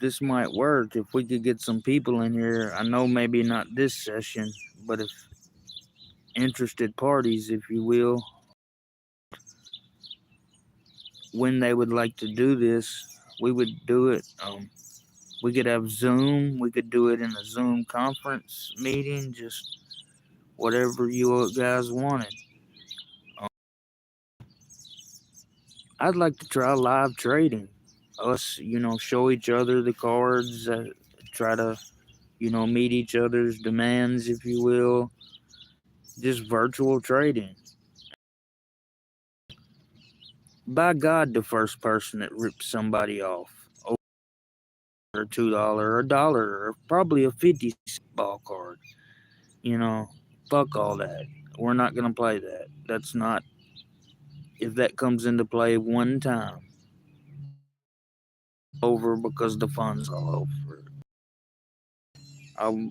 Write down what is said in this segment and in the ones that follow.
this might work if we could get some people in here. I know maybe not this session, but if interested parties, if you will, when they would like to do this, we would do it. We could have Zoom. We could do it in a Zoom conference meeting, just whatever you guys wanted. Um, I'd like to try live trading. Us, show each other the cards, try to, meet each other's demands, if you will. Just virtual trading. By God, the first person that rips somebody off over $2 or $1 or probably a 50 ball card, you know, fuck all that. We're not gonna play that. That's not. If that comes into play one time, over because the fun's all over. I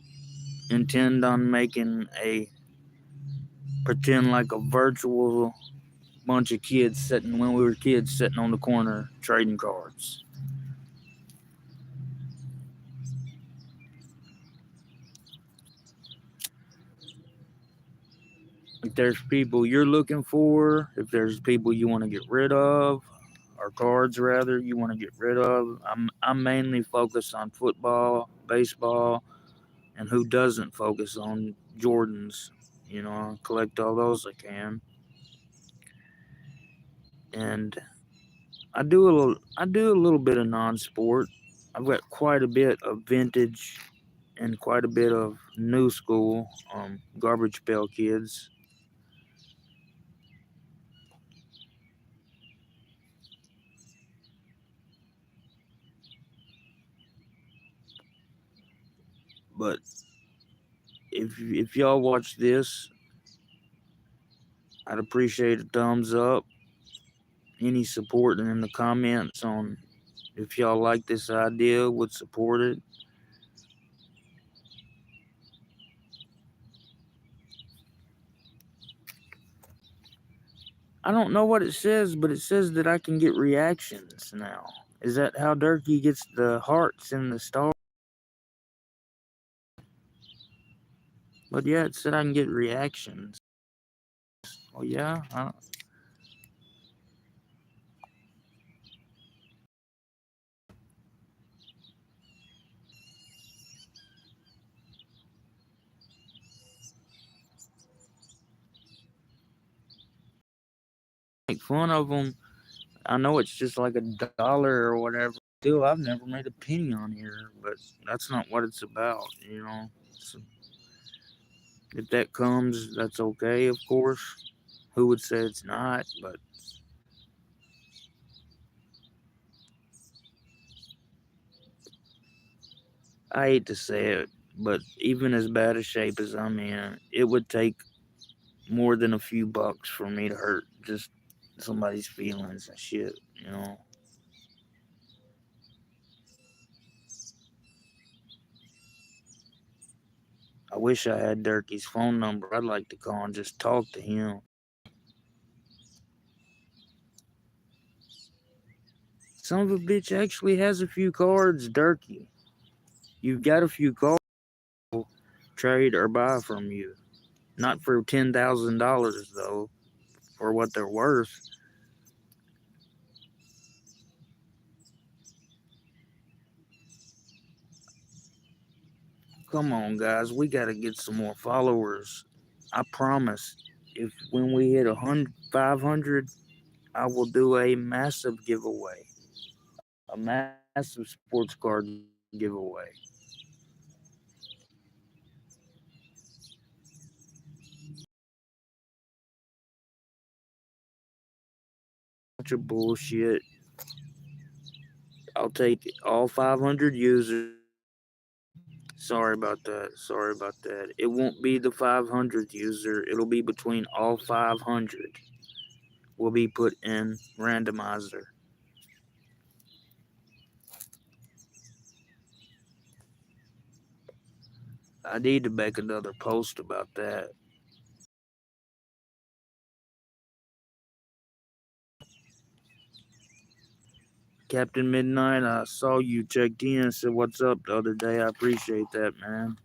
intend on making a pretend like a virtual bunch of kids sitting when we were kids sitting on the corner trading cards. If there's people you're looking for, if there's people you want to get rid of, or cards rather you want to get rid of, I'm mainly focused on football, baseball, and who doesn't focus on Jordans. Collect all those I can, and I do a little bit of non-sport. I've got quite a bit of vintage and quite a bit of new school garbage pail kids. But if y'all watch this, I'd appreciate a thumbs up, any support in the comments on if y'all like this idea, would support it. I don't know what it says, but it says that I can get reactions now. Is that how Derkie gets the hearts and the stars? But yeah, it said I can get reactions. Oh yeah, make fun of them. I know it's just like $1 or whatever. Still, I've never made a penny on here, but that's not what it's about. So if that comes, that's okay, of course. Who would say it's not? But I hate to say it, but even as bad a shape as I'm in, it would take more than a few bucks for me to hurt just somebody's feelings and shit. I wish I had Derkie's phone number. I'd like to call and just talk to him. Son of a bitch actually has a few cards, Derkie. You've got a few cards to trade or buy from you. Not for $10,000 though, for what they're worth. Come on, guys, we gotta get some more followers. I promise. If when we hit 500, I will do a massive giveaway, a massive sports card giveaway. Bunch of bullshit. I'll take all 500 users. Sorry about that. Sorry about that. It won't be the 500th user. It'll be between all 500. Will be put in randomizer. I need to make another post about that. Captain Midnight, I saw you checked in and said what's up the other day. I appreciate that, man.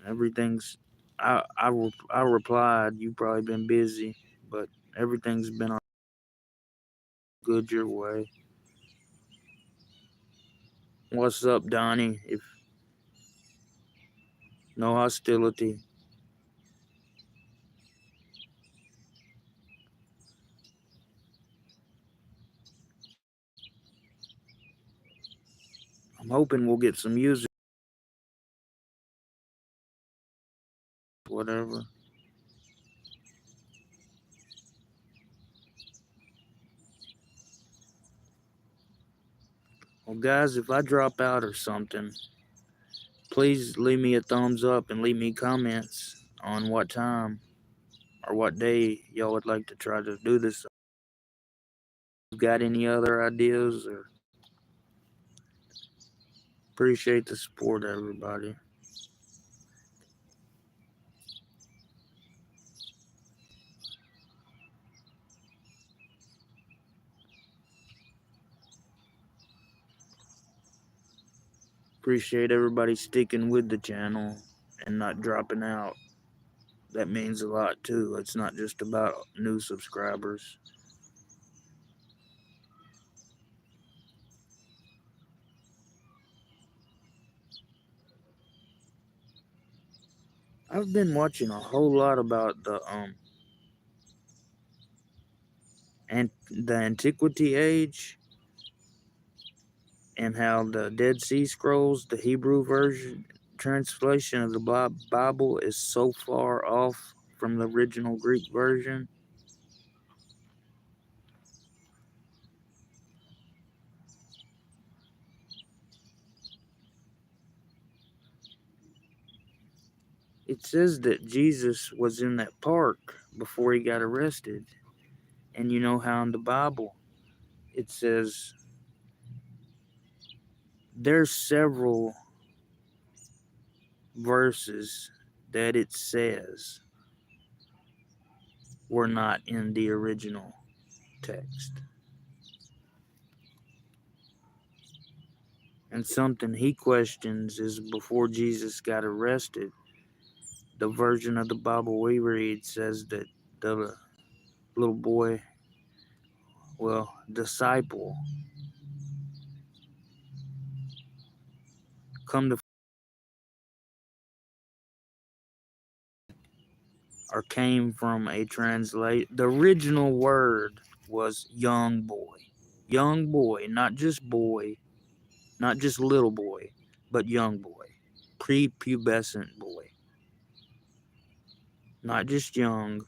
Everything's I replied. You probably been busy, but everything's been good your way. What's up, Donnie? If no hostility. I'm hoping we'll get some music, whatever. Well, guys, if I drop out or something, please leave me a thumbs up and leave me comments on what time or what day y'all would like to try to do this. Got any other ideas? Or appreciate the support, everybody. Appreciate everybody sticking with the channel and not dropping out. That means a lot too. It's not just about new subscribers. I've been watching a whole lot about the Antiquity Age and how the Dead Sea Scrolls, the Hebrew version translation of the Bible, is so far off from the original Greek version. It says that Jesus was in that park before he got arrested. And you know how in the Bible it says there's several verses that it says were not in the original text. And something he questions is before Jesus got arrested, the version of the Bible we read says that the little boy, well, disciple, come to or came from a translate. The original word was young boy, not just boy, not just little boy, but young boy, prepubescent boy, not just young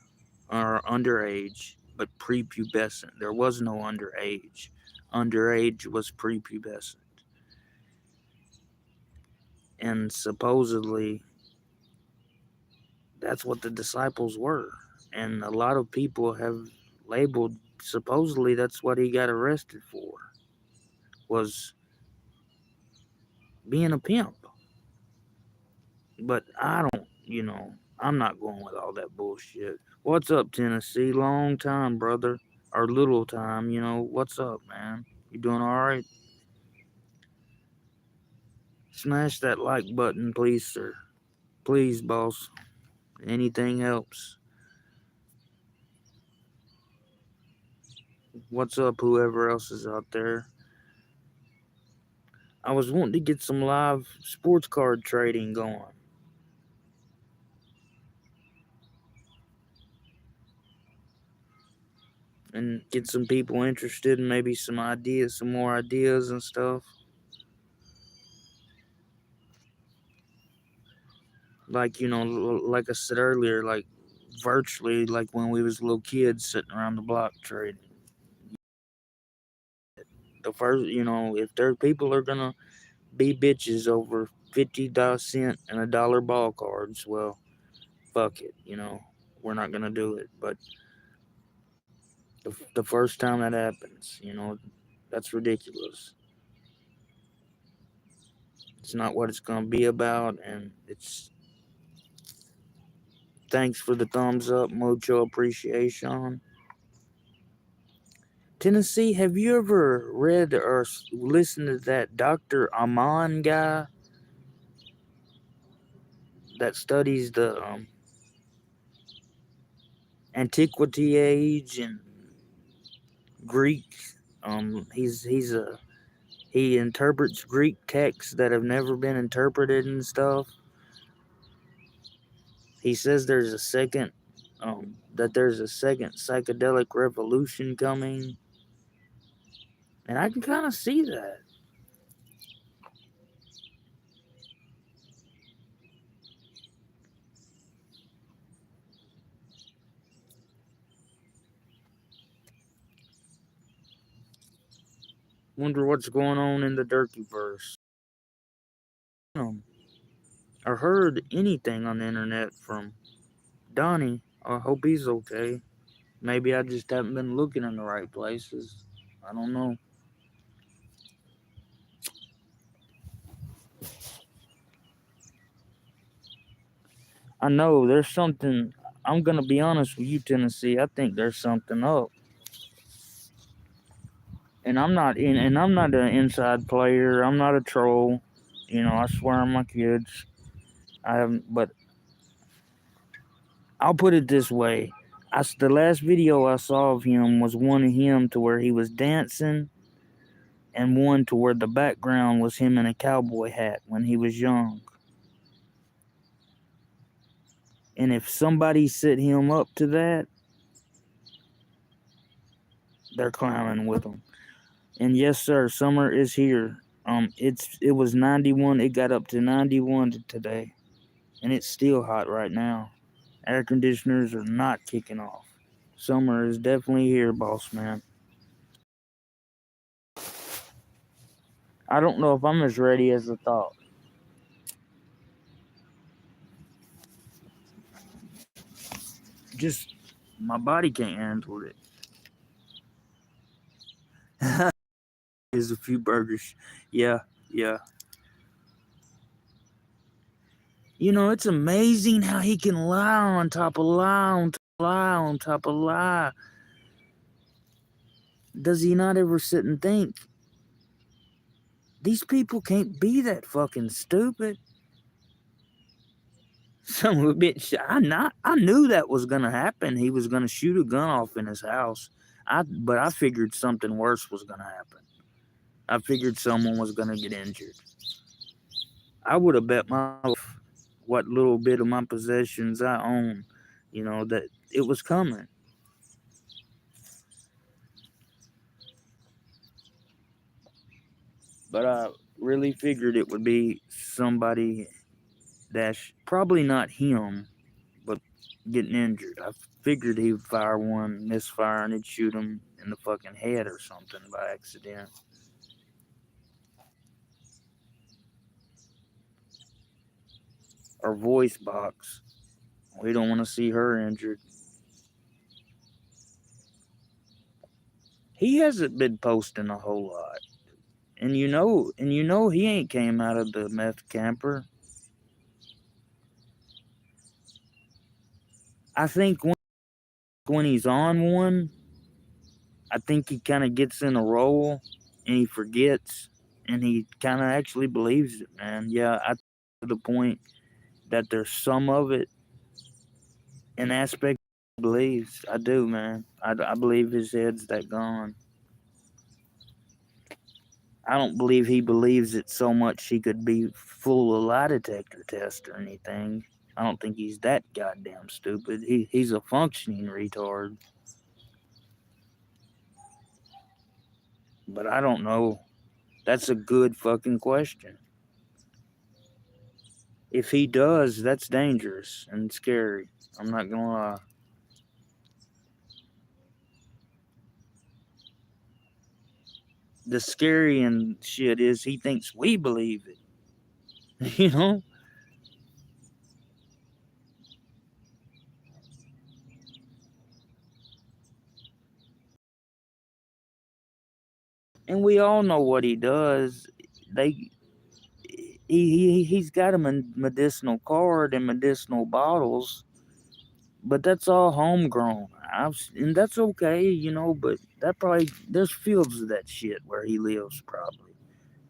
or underage, but prepubescent. There was no underage. Underage was prepubescent. And supposedly that's what the disciples were. And a lot of people have labeled, supposedly that's what he got arrested for, was being a pimp. But I don't, I'm not going with all that bullshit. What's up, Tennessee? Long time, brother. Or little time, what's up, man? You doing all right? Smash that like button, please, sir. Please, boss. Anything helps. What's up, whoever else is out there? I was wanting to get some live sports card trading going and get some people interested and maybe some ideas, some more ideas and stuff. Like, like I said earlier, like virtually like when we was little kids sitting around the block trading. The first, if there people are gonna be bitches over 50 cent and $1 ball cards, well, fuck it, we're not gonna do it. But the first time that happens, that's ridiculous. It's not what it's gonna be about, and it's thanks for the thumbs up, mucho appreciation. Tennessee, have you ever read or listened to that Dr. Aman guy that studies the antiquity age and Greek? He interprets Greek texts that have never been interpreted and stuff. He says there's a second psychedelic revolution coming, and I can kind of see that. Wonder what's going on in the Derkie verse. Or heard anything on the internet from Donnie. I hope he's okay. Maybe I just haven't been looking in the right places. I don't know. I know there's something. I'm gonna be honest with you, Tennessee. I think there's something up. And I'm not an inside player. I'm not a troll. I swear on my kids. I haven't, but I'll put it this way. The last video I saw of him was one of him to where he was dancing, and one to where the background was him in a cowboy hat when he was young. And if somebody set him up to that, they're clowning with him. And yes, sir, summer is here. It was 91. It got up to 91 today, and it's still hot right now. Air conditioners are not kicking off. Summer is definitely here, boss man. I don't know if I'm as ready as I thought. Just my body can't handle it. There's a few burgers. Yeah. It's amazing how he can lie on top of lie on top of lie on top of lie. Does he not ever sit and think, these people can't be that fucking stupid? Some of a bitch, I knew that was gonna happen. He was gonna shoot a gun off in his house. But I figured something worse was gonna happen. I figured someone was gonna get injured. I would have bet my life, what little bit of my possessions I own, that it was coming. But I really figured it would be somebody that's probably not him, but getting injured. I figured he would fire one, misfire, and it'd shoot him in the fucking head or something by accident. Or voice box. We don't want to see her injured. He hasn't been posting a whole lot. And he ain't came out of the meth camper. I think when he's on one, I think he kind of gets in a role and he forgets and he kind of actually believes it, man. Yeah, I to the point that there's some of it, an aspect he believes. I do, man. I believe his head's that gone. I don't believe he believes it so much he could be full of lie detector test or anything. I don't think he's that goddamn stupid. He's a functioning retard. But I don't know. That's a good fucking question. If he does, that's dangerous and scary. I'm not gonna lie. The scary and shit is he thinks we believe it. You know? And we all know what he does. They he's got a medicinal card and medicinal bottles, But that's all homegrown. And that's okay, but that probably, there's fields of that shit where he lives probably.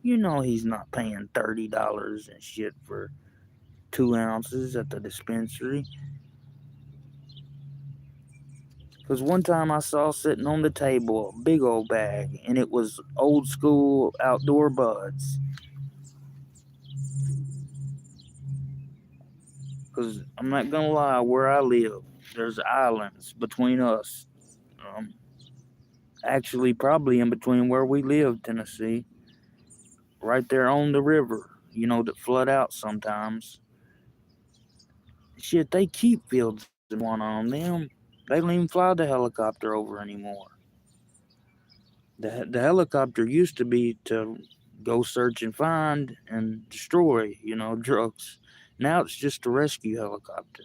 He's not paying $30 and shit for 2 ounces at the dispensary. Because one time I saw sitting on the table a big old bag, and it was old school outdoor buds. Because I'm not going to lie, where I live, there's islands between us. Um, Actually, probably in between where we live, Tennessee. Right there on the river, that flood out sometimes. Shit, they keep fields and one on them. They don't even fly the helicopter over anymore. The helicopter used to be to go search and find and destroy, drugs. Now it's just a rescue helicopter.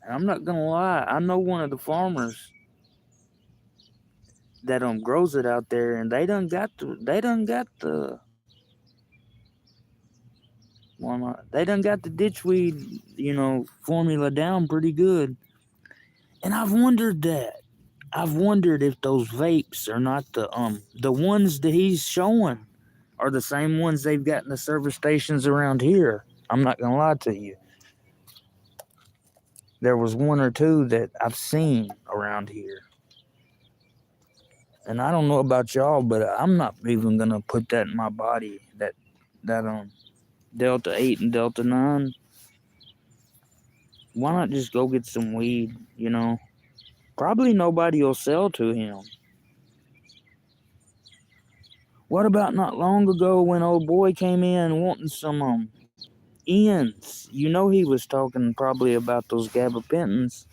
And I'm not gonna lie, I know one of the farmers that grows it out there, and they done got the ditchweed, formula down pretty good. And I've wondered if those vapes are not the ones that he's showing are the same ones they've got in the service stations around here. I'm not gonna lie to you. There was one or two that I've seen around here. And I don't know about y'all, but I'm not even gonna put that in my body. That Delta 8 and Delta 9. Why not just go get some weed? Probably nobody will sell to him. What about not long ago when old boy came in wanting some ends? He was talking probably about those gabapentins.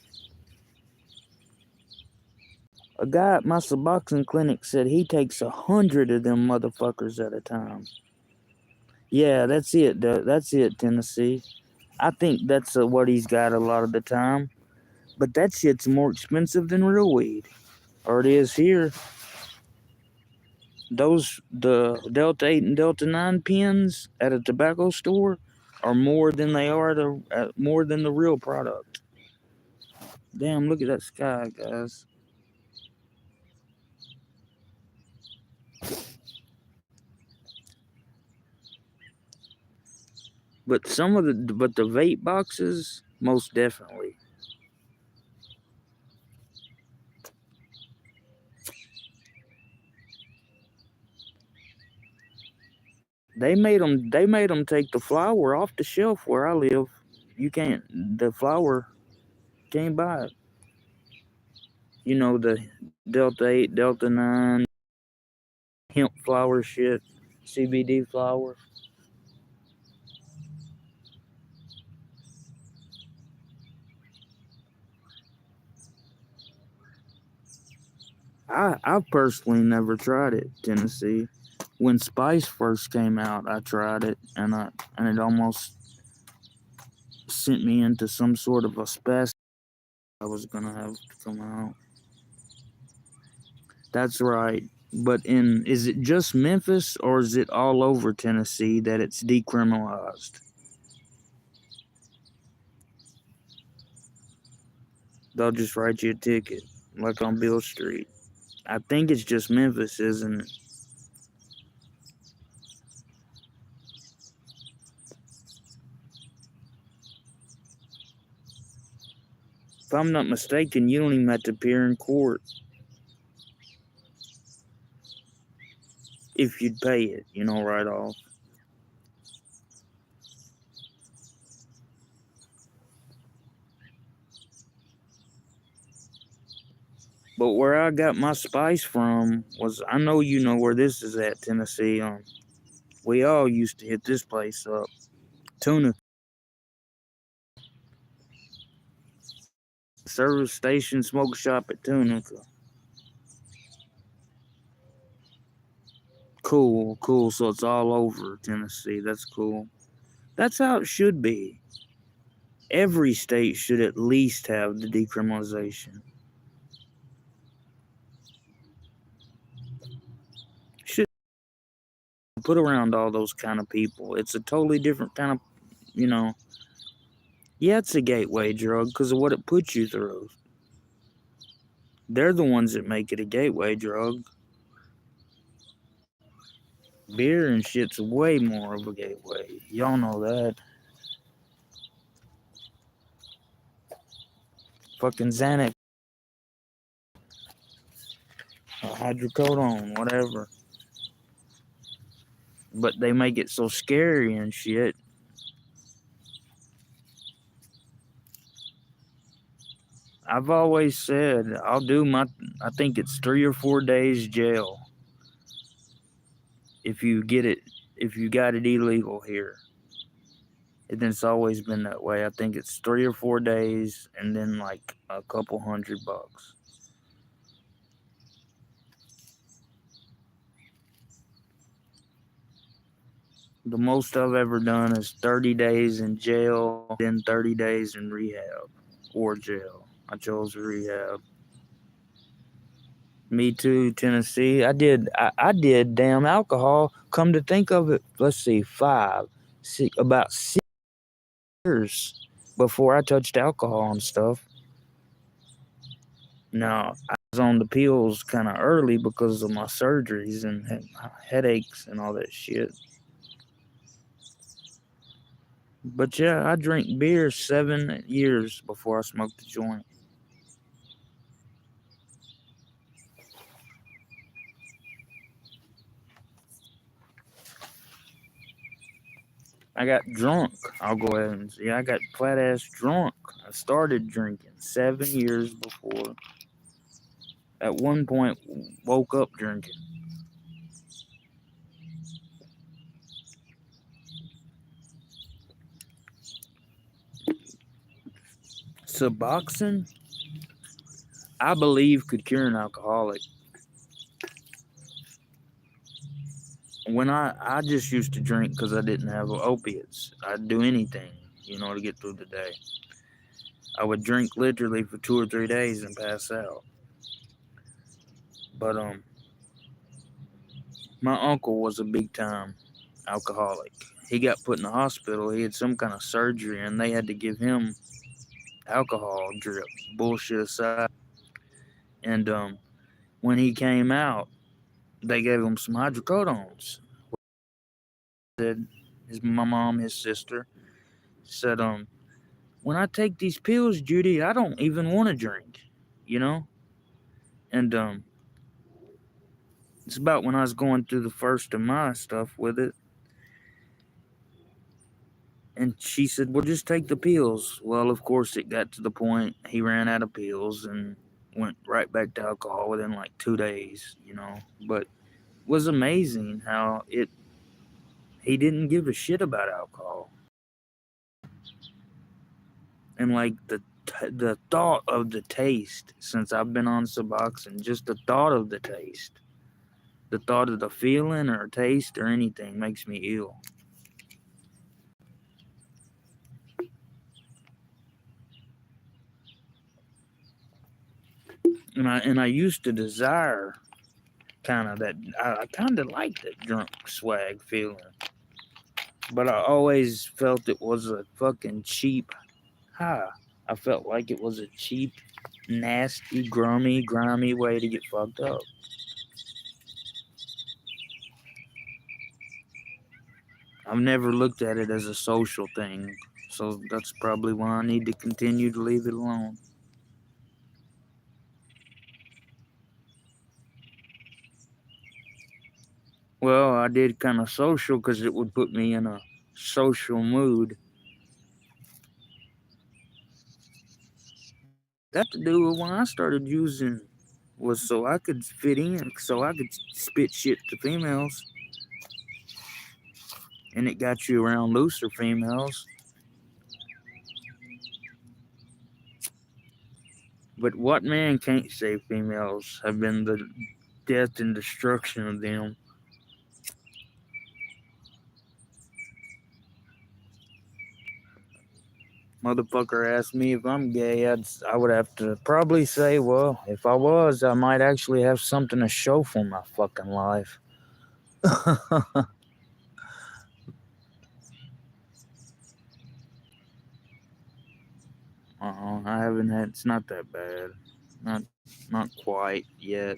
A guy at my Suboxone clinic said he takes 100 of them motherfuckers at a time. Yeah, that's it. That's it, Tennessee. I think that's what he's got a lot of the time. But that shit's more expensive than real weed. Or it is here. The Delta 8 and Delta 9 pens at a tobacco store are more than they are more than the real product. Damn, look at that sky, guys. But the vape boxes, most definitely. They made them take the flour off the shelf where I live. The flour can't buy it. The Delta 8, Delta 9, hemp flour shit, CBD flour. I've personally never tried it, Tennessee. When Spice first came out, I tried it, and it almost sent me into some sort of a spasm. I was gonna have to come out. That's right. But is it just Memphis or is it all over Tennessee that it's decriminalized? They'll just write you a ticket, like on Bill Street. I think it's just Memphis, isn't it? If I'm not mistaken, you don't even have to appear in court if you'd pay it, right off. But where I got my spice from was, I know you know where this is at, Tennessee. We all used to hit this place up. Tuna service station, smoke shop at Tunica. Cool, cool. So it's all over Tennessee. That's cool. That's how it should be. Every state should at least have the decriminalization. Should put around all those kind of people. It's a totally different kind of, you know, yeah, it's a gateway drug because of what it puts you through. They're the ones that make it a gateway drug. Beer and shit's way more of a gateway. Y'all know that. Fucking Xanax, hydrocodone, whatever. But they make it so scary and shit. I've always said I think it's 3 or 4 days jail if you get it, if you got it illegal here. And it's always been that way. I think it's 3 or 4 days and then like a couple $100. The most I've ever done is 30 days in jail, then 30 days in rehab or jail. I chose rehab. Me too, Tennessee. I did damn alcohol. Come to think of it, let's see, about 6 years before I touched alcohol and stuff. Now, I was on the pills kind of early because of my surgeries and headaches and all that shit. But yeah, I drank beer 7 years before I smoked a joint. I got drunk. I'll go ahead and say I got flat ass drunk. I started drinking 7 years before. At one point, woke up drinking. Suboxone, I believe, could cure an alcoholic. When I just used to drink because I didn't have opiates. I'd do anything, to get through the day. I would drink literally for 2 or 3 days and pass out. But my uncle was a big time alcoholic. He got put in the hospital. He had some kind of surgery, and they had to give him alcohol drip. Bullshit aside. And when he came out, they gave him some hydrocodones. My mom, his sister, said, when I take these pills, Judy, I don't even want to drink, And it's about when I was going through the first of my stuff with it. And she said, well, just take the pills. Well, of course, it got to the point he ran out of pills and went right back to alcohol within like 2 days, But it was amazing how he didn't give a shit about alcohol. And like the thought of the taste, since I've been on Suboxone, just the thought of the taste, the thought of the feeling or taste or anything makes me ill. And I used to desire kind of that. I kind of like that drunk swag feeling, but I always felt it was a fucking cheap high. I felt like it was a cheap, nasty, grimy way to get fucked up. I've never looked at it as a social thing, so that's probably why I need to continue to leave it alone. Well, I did kind of social because it would put me in a social mood. That to do with when I started using was so I could fit in, so I could spit shit to females. And it got you around looser females. But what man can't say females have been the death and destruction of them? Motherfucker asked me if I'm gay, I would have to probably say, well, if I was, I might actually have something to show for my fucking life. I haven't had. It's not that bad. Not not quite yet.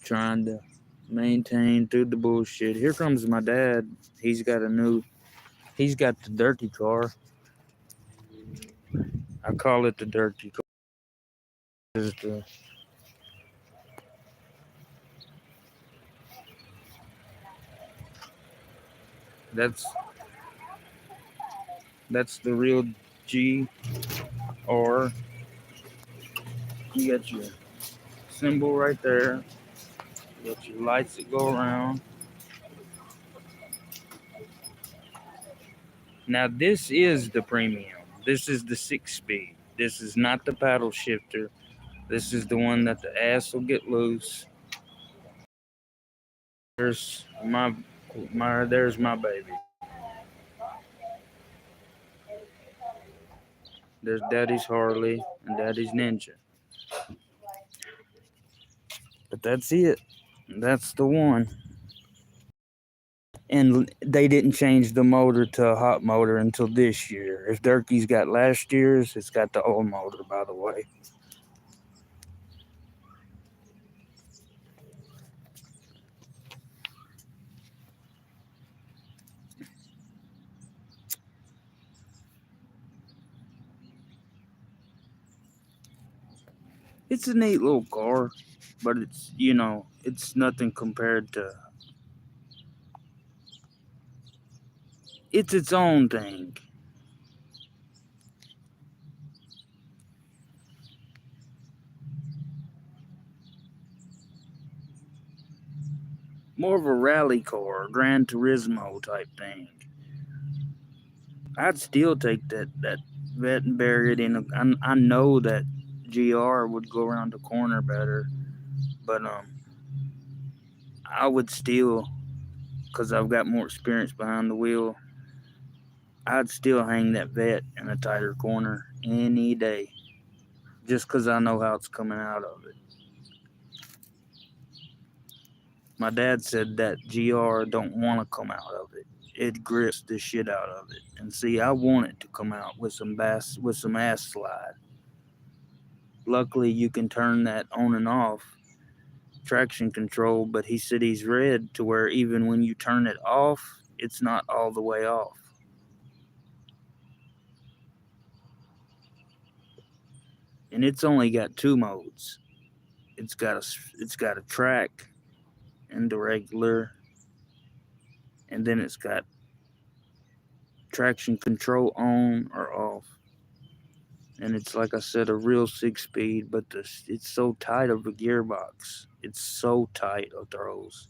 Trying to maintain through the bullshit. Here comes my dad. He's got a new. He's got the derkie car. I call it the derkie car. It's the, that's that's the real G. Or you got your symbol right there. You got your lights that go around. Now this is the premium. This is the 6-speed. This is not the paddle shifter. This is the one that the ass will get loose. There's my baby. There's Daddy's Harley and Daddy's Ninja. But that's it. That's the one. And they didn't change the motor to a hot motor until this year. If Derkie's got last year's, it's got the old motor, by the way. It's a neat little car, but it's nothing compared to. It's its own thing. More of a rally car, Gran Turismo type thing. I'd still take that vet and bury it in. I know that GR would go around the corner better, but I would still, because I've got more experience behind the wheel. I'd still hang that vet in a tighter corner any day, just because I know how it's coming out of it. My dad said that GR don't want to come out of it. It grips the shit out of it. And see, I want it to come out with some ass slide. Luckily, you can turn that on and off, traction control, but he said he's read to where even when you turn it off, it's not all the way off. And it's only got two modes. It's got a track and the regular, and then it's got traction control on or off. And it's, like I said, a real 6-speed, but it's so tight of a gearbox. It's so tight of throws.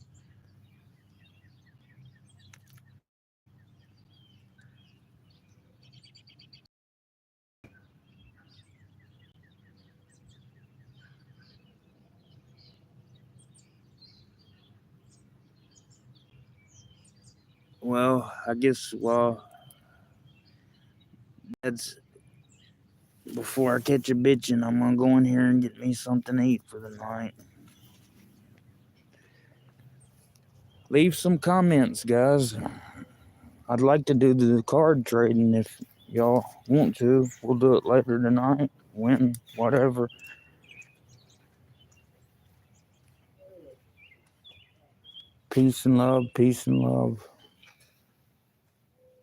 Well, I guess that's before I catch a bitchin', I'm gonna go in here and get me something to eat for the night. Leave some comments, guys. I'd like to do the card trading if y'all want to. We'll do it later tonight, when, whatever. Peace and love, peace and love.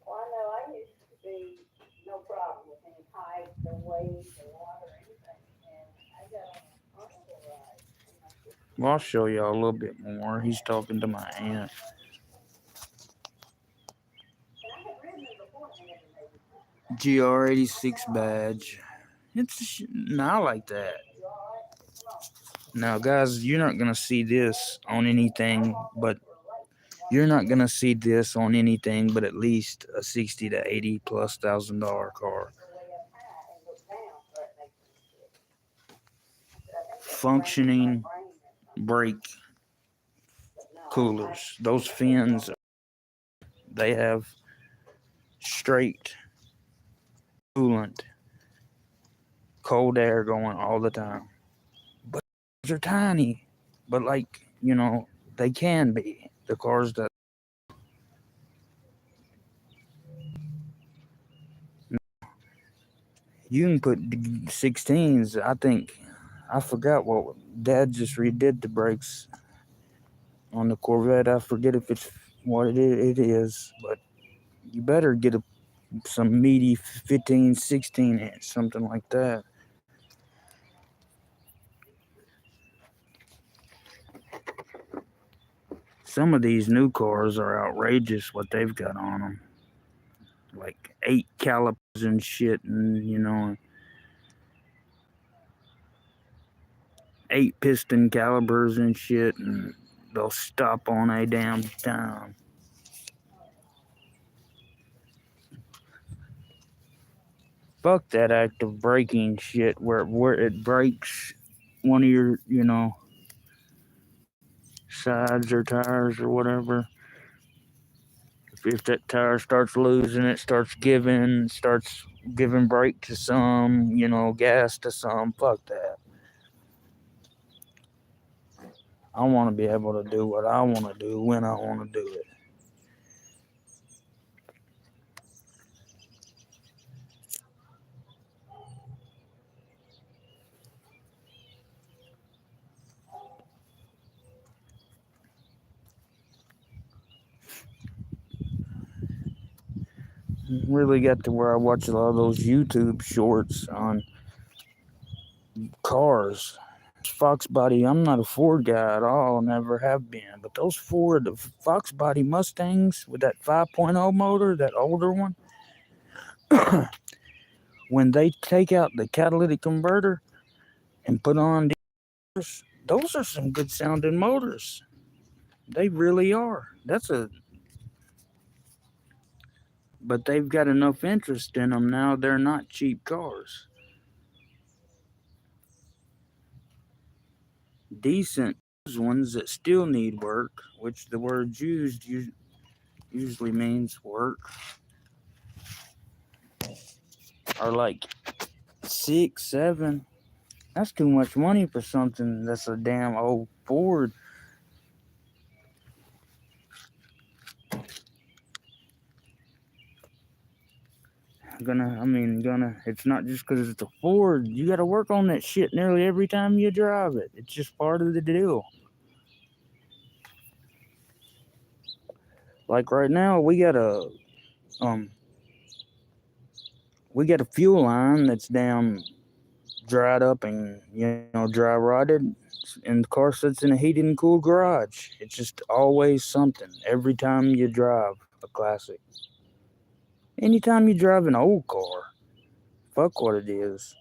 Well, I know I used to be no problem with any heights or waves or water or anything, and I got on a carnival ride. Well, I'll show y'all a little bit more. He's talking to my aunt. GR86 badge. I like that. Now, guys, you're not gonna see this on anything, but you're not gonna see this on anything but at least a 60 to 80 plus $1,000 car. Functioning brake coolers. Those fins, they have straight coolant, cold air going all the time. But they're tiny. But they can be. The cars that You can put 16s. I forgot what Dad just redid the brakes on the Corvette. I forget if it's what it is, but you better get some meaty 15, 16 inch, something like that. Some of these new cars are outrageous what they've got on them. Like 8 calipers and shit, and 8 piston calipers and shit, and they'll stop on a damn time. Fuck that active braking shit where it breaks one of your, sides or tires or whatever. If that tire starts losing, it starts giving brake to some, gas to some. Fuck that. I want to be able to do what I want to do when I want to do it. Really got to where I watch a lot of those YouTube shorts on cars. Fox body, I'm not a Ford guy at all, never have been. But those Ford Fox body Mustangs with that 5.0 motor, that older one, when they take out the catalytic converter and put on those are some good sounding motors. They really are. But they've got enough interest in them now. They're not cheap cars. Decent ones that still need work, which the word used usually means work, are like 6, 7. That's too much money for something that's a damn old Ford. It's not just because it's a Ford. You got to work on that shit nearly every time you drive it. It's just part of the deal. Like right now, we got a fuel line that's damn dried up and dry rotted, and the car sits in a heated and cool garage. It's just always something every time you drive a classic. Anytime you drive an old car, fuck what it is.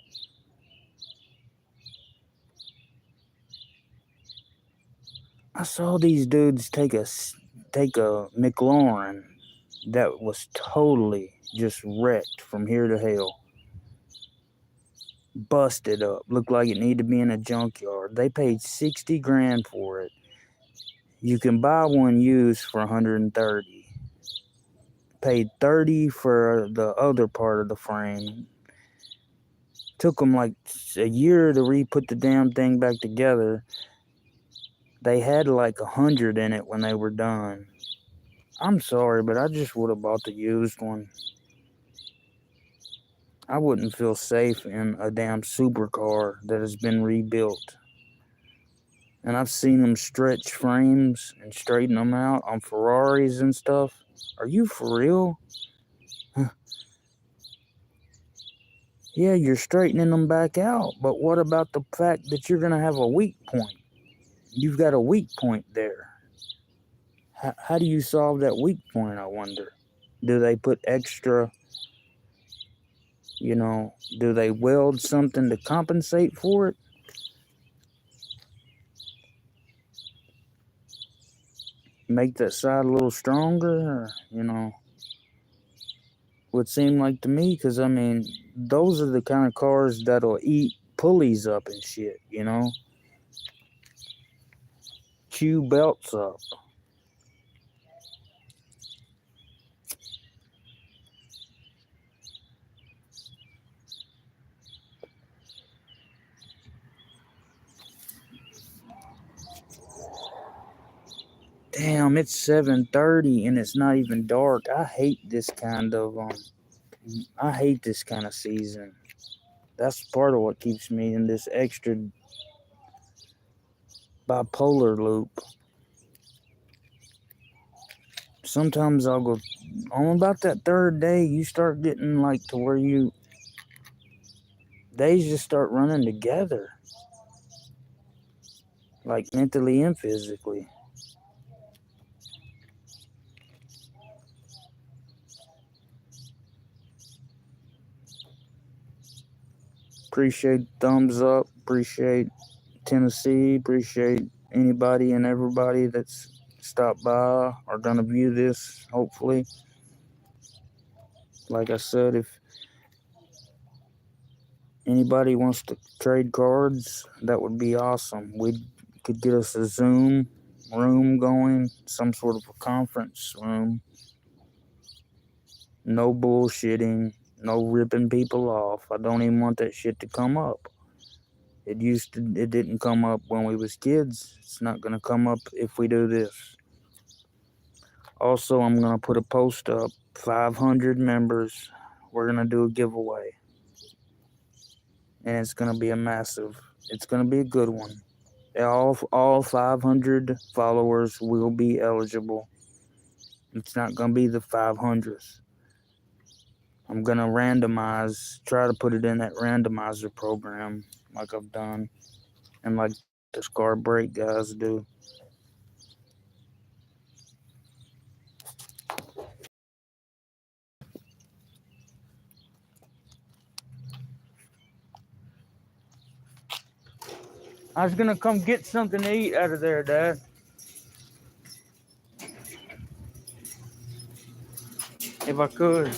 I saw these dudes take a McLaurin that was totally just wrecked from here to hell. Busted up. Looked like it needed to be in a junkyard. They paid 60 grand for it. You can buy one used for 130. Paid 30 for the other part of the frame. Took them like a year to re-put the damn thing back together. They had like 100 in it when they were done. I'm sorry, but I just would have bought the used one. I wouldn't feel safe in a damn supercar that has been rebuilt. And I've seen them stretch frames and straighten them out on Ferraris and stuff. Are you for real? Yeah, you're straightening them back out, but what about the fact that you're going to have a weak point? You've got a weak point there. How do you solve that weak point, I wonder? Do they put extra, do they weld something to compensate for it? Make that side a little stronger, would seem like to me, because those are the kind of cars that'll eat pulleys up and shit, chew belts up. Damn, it's 7:30 and it's not even dark. I hate this kind of season. That's part of what keeps me in this extra bipolar loop. Sometimes I'll go on about that third day, you start getting like to where days just start running together, like mentally and physically. Appreciate thumbs up, appreciate Tennessee, appreciate anybody and everybody that's stopped by or gonna view this, hopefully. Like I said, if anybody wants to trade cards, that would be awesome. We could get us a Zoom room going, some sort of a conference room. No bullshitting, no ripping people off. I don't even want that shit to come up. It didn't come up when we was kids. It's not gonna come up if we do this. Also, I'm gonna put a post up. 500 members. We're gonna do a giveaway, and it's gonna be a massive. It's gonna be a good one. All 500 followers will be eligible. It's not gonna be the 500th. I'm gonna try to put it in that randomizer program, like I've done, and like the Scar Break guys do. I was gonna come get something to eat out of there, Dad. If I could.